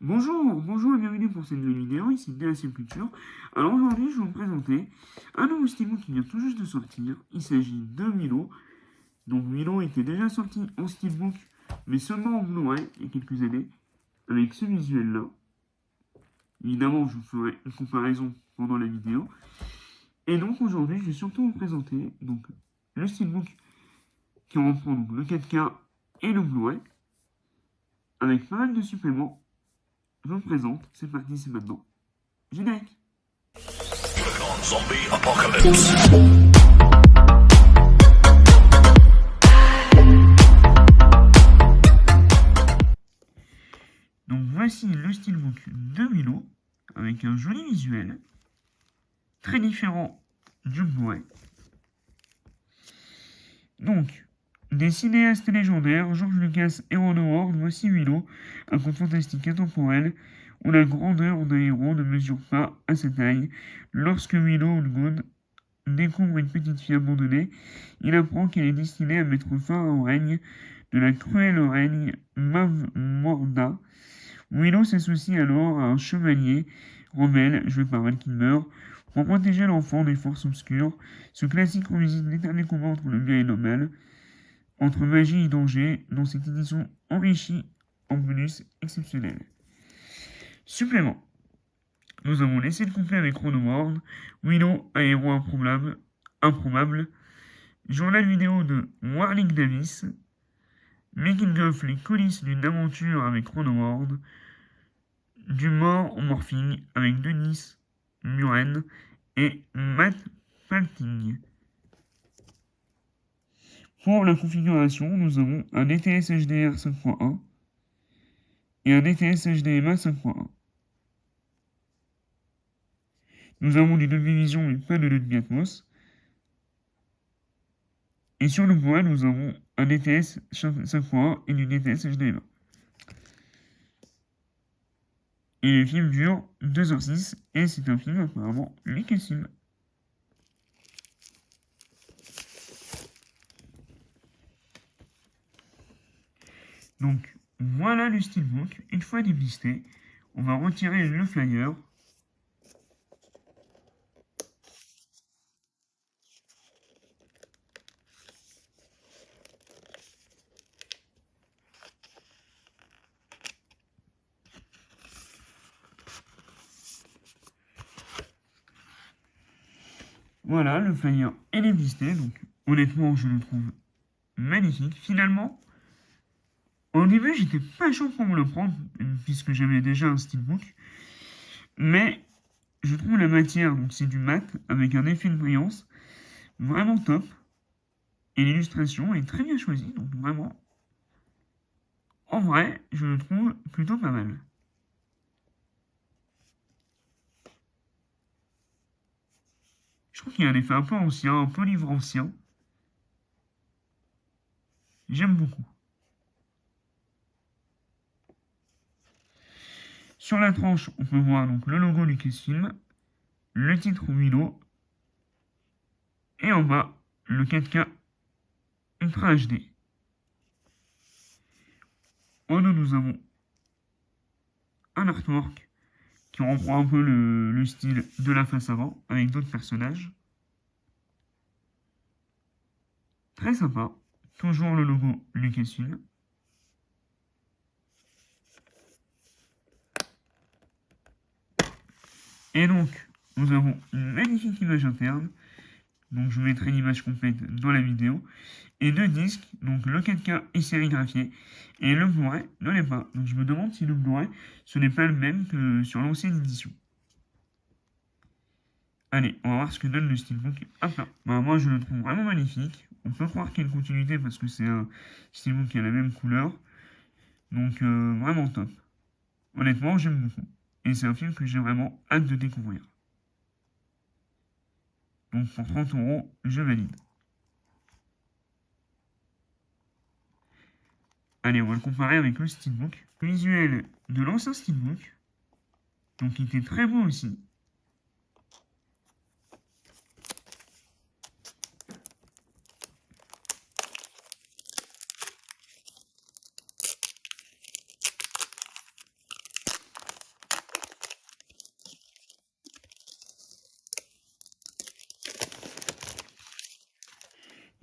Bonjour et bienvenue pour cette nouvelle vidéo, ici DAC Culture. Alors aujourd'hui, je vais vous présenter un nouveau steelbook qui vient tout juste de sortir. Il s'agit de Milo. Donc Milo était déjà sorti en steelbook, mais seulement en Blu-ray il y a quelques années, avec ce visuel-là. Évidemment, je vous ferai une comparaison pendant la vidéo. Et donc aujourd'hui, je vais surtout vous présenter le steelbook qui reprend donc, le 4K et le Blu-ray, avec pas mal de suppléments. Je vous présente, c'est parti, c'est maintenant. Générique. Zombie Apocalypse. Donc voici le steelbook de Milo, avec un joli visuel, très différent du Blu-ray. Donc, des cinéastes légendaires, George Lucas et Ron Howard, voici Milo, un conte fantastique intemporel où la grandeur d'un héros ne mesure pas à sa taille. Lorsque Milo Ulgod découvre une petite fille abandonnée, il apprend qu'elle est destinée à mettre fin au règne de la cruelle reine Mavmorda. Willow s'associe alors à un chevalier rebelle, joué par Val Kilmer, pour protéger l'enfant des forces obscures. Ce classique revisite l'éternel combat entre le bien et le mal, entre magie et danger, dans cette édition enrichie en bonus exceptionnels. Supplément. Nous avons laissé le complet avec Chronomord, Willow, un héros improbable, journal vidéo de Warwick Davis, making of les coulisses d'une aventure avec Chronomord, du mort au morphing avec Denis Muren et Matt Palting. Pour la configuration, nous avons un DTS HDR 5.1 et un DTS HDMI 5.1. Nous avons du Dolby Vision mais pas de Dolby Atmos. Et sur le bois, nous avons un DTS 5.1 et du DTS HDMI. Et le film dure 2h06 et c'est un film apparemment liquissime. Donc voilà le steelbook. Une fois déblisté, on va retirer le flyer. Voilà, le flyer est déblisté. Donc honnêtement, je le trouve magnifique. Finalement, au début, j'étais pas chaud pour me le prendre, puisque j'avais déjà un steelbook. Mais je trouve la matière, donc c'est du mat, avec un effet de brillance, vraiment top. Et l'illustration est très bien choisie, donc vraiment, en vrai, je le trouve plutôt pas mal. Je trouve qu'il y a un effet un peu ancien, un peu livre ancien. J'aime beaucoup. Sur la tranche, on peut voir donc le logo Lucasfilm, le titre Willow, et en bas, le 4K Ultra HD. En haut, nous avons un artwork qui reprend un peu le style de la face avant, avec d'autres personnages. Très sympa. Toujours le logo Lucasfilm. Et donc, nous avons une magnifique image interne. Donc, je vous mettrai l'image complète dans la vidéo. Et deux disques, donc le 4K est sérigraphié. Et le Blu-ray ne l'est pas. Donc, je me demande si le Blu-ray, ce n'est pas le même que sur l'ancienne édition. Allez, on va voir ce que donne le steelbook à plat. Bah, moi, je le trouve vraiment magnifique. On peut croire qu'il y a une continuité parce que c'est un steelbook qui a la même couleur. Donc, vraiment top. Honnêtement, j'aime beaucoup. Et c'est un film que j'ai vraiment hâte de découvrir. Donc, pour 30 €, je valide. Allez, on va le comparer avec le steelbook. Le visuel de l'ancien steelbook. Donc, il était très beau aussi.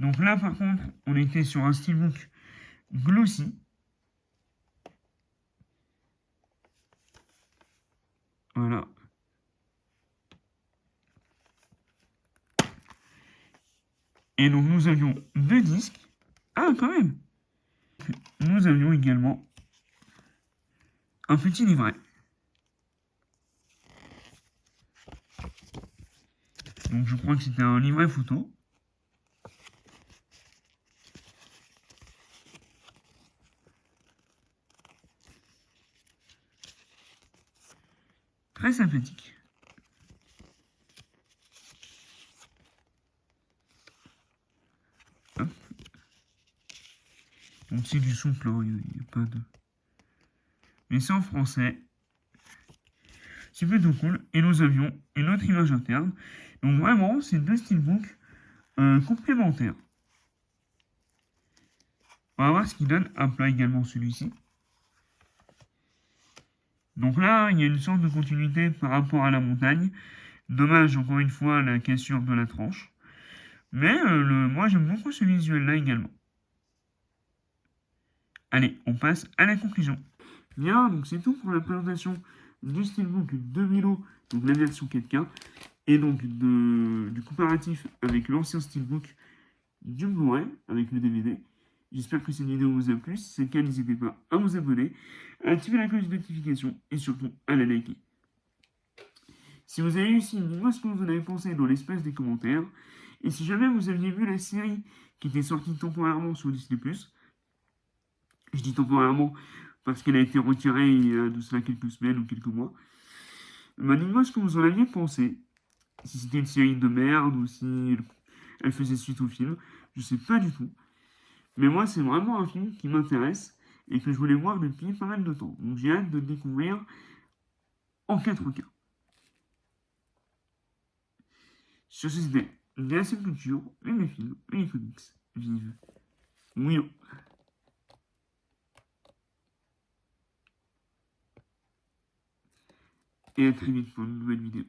Donc là, par contre, on était sur un steelbook glossy. Voilà. Et donc nous avions deux disques. Ah, quand même. Nous avions également un petit livret. Donc je crois que c'était un livret photo. Très sympathique. Hop. Donc c'est du souple, hein, il n'y a pas de... Mais c'est en français. C'est plutôt cool. Et nous avions une autre image interne. Donc vraiment, c'est deux steelbooks complémentaires. On va voir ce qu'il donne à plat également celui-ci. Donc là, il y a une sorte de continuité par rapport à la montagne. Dommage, encore une fois, la cassure de la tranche. Mais moi, j'aime beaucoup ce visuel-là également. Allez, on passe à la conclusion. Bien, donc c'est tout pour la présentation du Steelbook 2000, donc la version 4K, et donc du comparatif avec l'ancien Steelbook du Blu-ray, avec le DVD. J'espère que cette vidéo vous a plu. Si c'est le cas, n'hésitez pas à vous abonner, à activer la cloche de notification et surtout à la liker. Si vous avez réussi, dites-moi ce que vous en avez pensé dans l'espace des commentaires. Et si jamais vous aviez vu la série qui était sortie temporairement sur Disney+, je dis temporairement parce qu'elle a été retirée il y a de cela quelques semaines ou quelques mois, dites-moi ce que vous en aviez pensé. Si c'était une série de merde ou si elle faisait suite au film, je sais pas du tout. Mais moi, c'est vraiment un film qui m'intéresse et que je voulais voir depuis pas mal de temps. Donc j'ai hâte de le découvrir en 4K. Sur ce, c'était de la culture, les films, les comics. Vive. Oui. Et à très vite pour une nouvelle vidéo.